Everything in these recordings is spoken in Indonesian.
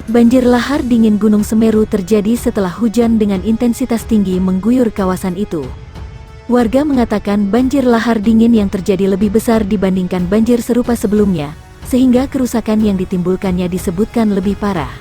Banjir lahar dingin Gunung Semeru terjadi setelah hujan dengan intensitas tinggi mengguyur kawasan itu. Warga mengatakan banjir lahar dingin yang terjadi lebih besar dibandingkan banjir serupa sebelumnya, sehingga kerusakan yang ditimbulkannya disebutkan lebih parah.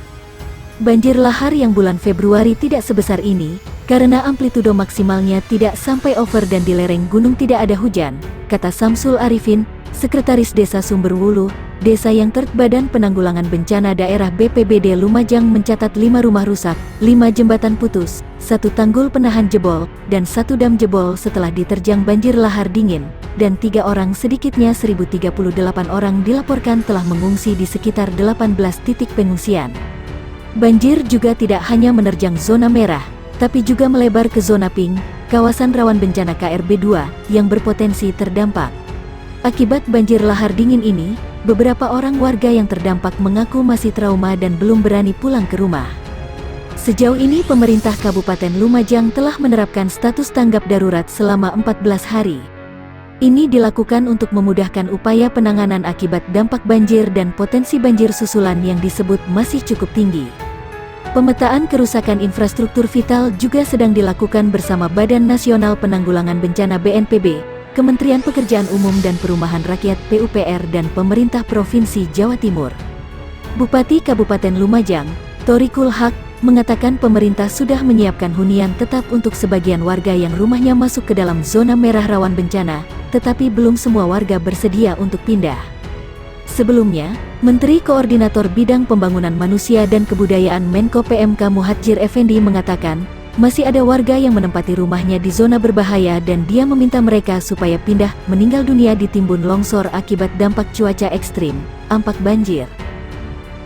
Banjir lahar yang bulan Februari tidak sebesar ini, karena amplitudo maksimalnya tidak sampai over dan di lereng gunung tidak ada hujan, kata Samsul Arifin, Sekretaris Desa Sumberwulu, desa yang Badan Penanggulangan Bencana Daerah BPBD Lumajang mencatat 5 rumah rusak, 5 jembatan putus, 1 tanggul penahan jebol, dan 1 dam jebol setelah diterjang banjir lahar dingin, dan 3 orang sedikitnya 1038 orang dilaporkan telah mengungsi di sekitar 18 titik pengungsian. Banjir juga tidak hanya menerjang zona merah, tapi juga melebar ke zona pink, kawasan rawan bencana KRB 2, yang berpotensi terdampak. Akibat banjir lahar dingin ini, beberapa orang warga yang terdampak mengaku masih trauma dan belum berani pulang ke rumah. Sejauh ini pemerintah Kabupaten Lumajang telah menerapkan status tanggap darurat selama 14 hari. Ini dilakukan untuk memudahkan upaya penanganan akibat dampak banjir dan potensi banjir susulan yang disebut masih cukup tinggi. Pemetaan kerusakan infrastruktur vital juga sedang dilakukan bersama Badan Nasional Penanggulangan Bencana BNPB, Kementerian Pekerjaan Umum dan Perumahan Rakyat PUPR dan Pemerintah Provinsi Jawa Timur. Bupati Kabupaten Lumajang, Thoriqul Haq, mengatakan pemerintah sudah menyiapkan hunian tetap untuk sebagian warga yang rumahnya masuk ke dalam zona merah rawan bencana, tetapi belum semua warga bersedia untuk pindah. Sebelumnya, Menteri Koordinator Bidang Pembangunan Manusia dan Kebudayaan Menko PMK Muhadjir Effendi mengatakan, masih ada warga yang menempati rumahnya di zona berbahaya dan dia meminta mereka supaya pindah, meninggal dunia ditimbun longsor akibat dampak cuaca ekstrim, ampak banjir.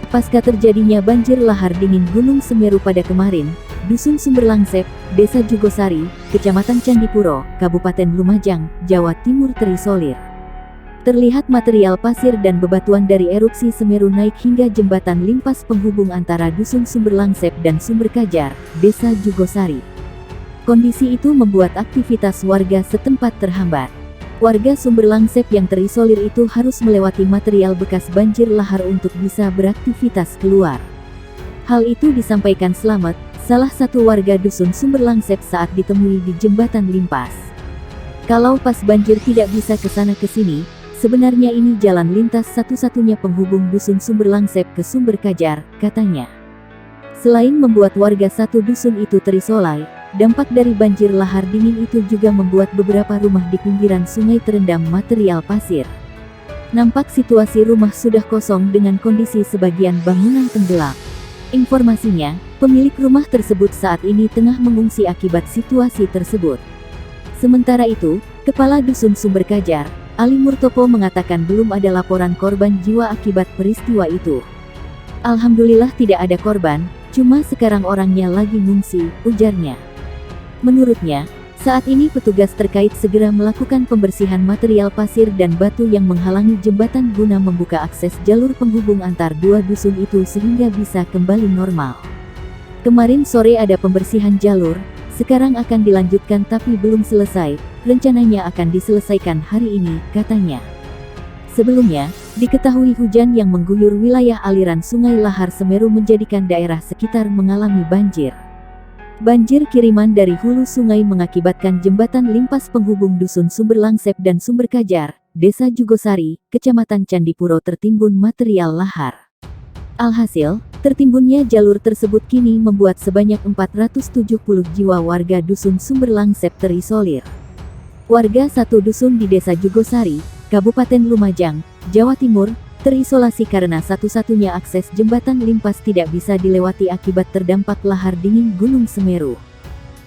Pasca terjadinya banjir lahar dingin Gunung Semeru pada kemarin, Dusun Sumberlangsep, Desa Jugosari, Kecamatan Candipuro, Kabupaten Lumajang, Jawa Timur terisolir. Terlihat material pasir dan bebatuan dari erupsi Semeru naik hingga jembatan limpas penghubung antara Dusun Sumberlangsep dan Sumberkajar, Desa Jugosari. Kondisi itu membuat aktivitas warga setempat terhambat. Warga Sumberlangsep yang terisolir itu harus melewati material bekas banjir lahar untuk bisa beraktivitas keluar. Hal itu disampaikan Slamet, salah satu warga Dusun Sumberlangsep saat ditemui di jembatan limpas. Kalau pas banjir tidak bisa ke sana ke sini, sebenarnya ini jalan lintas satu-satunya penghubung Dusun Sumberlangsep ke Sumberkajar, katanya. Selain membuat warga satu dusun itu terisolasi, dampak dari banjir lahar dingin itu juga membuat beberapa rumah di pinggiran sungai terendam material pasir. Nampak situasi rumah sudah kosong dengan kondisi sebagian bangunan tenggelam. Informasinya, pemilik rumah tersebut saat ini tengah mengungsi akibat situasi tersebut. Sementara itu, Kepala Dusun Sumberkajar, Ali Murtopo mengatakan belum ada laporan korban jiwa akibat peristiwa itu. Alhamdulillah tidak ada korban, cuma sekarang orangnya lagi ngungsi, ujarnya. Menurutnya, saat ini petugas terkait segera melakukan pembersihan material pasir dan batu yang menghalangi jembatan guna membuka akses jalur penghubung antar dua dusun itu sehingga bisa kembali normal. Kemarin sore ada pembersihan jalur, sekarang akan dilanjutkan tapi belum selesai, rencananya akan diselesaikan hari ini, katanya. Sebelumnya, diketahui hujan yang mengguyur wilayah aliran sungai lahar Semeru menjadikan daerah sekitar mengalami banjir. Banjir kiriman dari hulu sungai mengakibatkan jembatan limpas penghubung Dusun Sumberlangsep dan Sumberkajar, Desa Jugosari, Kecamatan Candipuro tertimbun material lahar. Alhasil, tertimbunnya jalur tersebut kini membuat sebanyak 470 jiwa warga Dusun Sumberlangsep terisolir. Warga satu dusun di Desa Jugosari, Kabupaten Lumajang, Jawa Timur, terisolasi karena satu-satunya akses jembatan limpas tidak bisa dilewati akibat terdampak lahar dingin Gunung Semeru.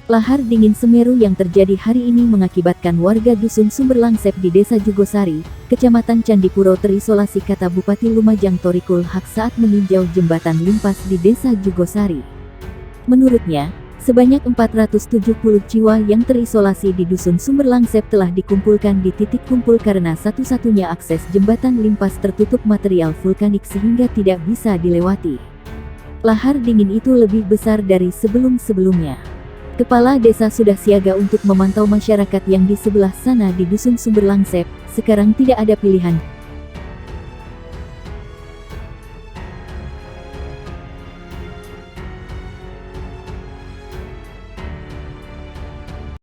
Lahar dingin Semeru yang terjadi hari ini mengakibatkan warga Dusun Sumberlangsep di Desa Jugosari, Kecamatan Candipuro terisolasi, kata Bupati Lumajang Thoriqul Haq saat meninjau jembatan limpas di Desa Jugosari. Menurutnya, sebanyak 470 jiwa yang terisolasi di Dusun Sumberlangsep telah dikumpulkan di titik kumpul karena satu-satunya akses jembatan limpas tertutup material vulkanik sehingga tidak bisa dilewati. Lahar dingin itu lebih besar dari sebelum-sebelumnya. Kepala desa sudah siaga untuk memantau masyarakat yang di sebelah sana di Dusun Sumberlangsep. Sekarang tidak ada pilihan,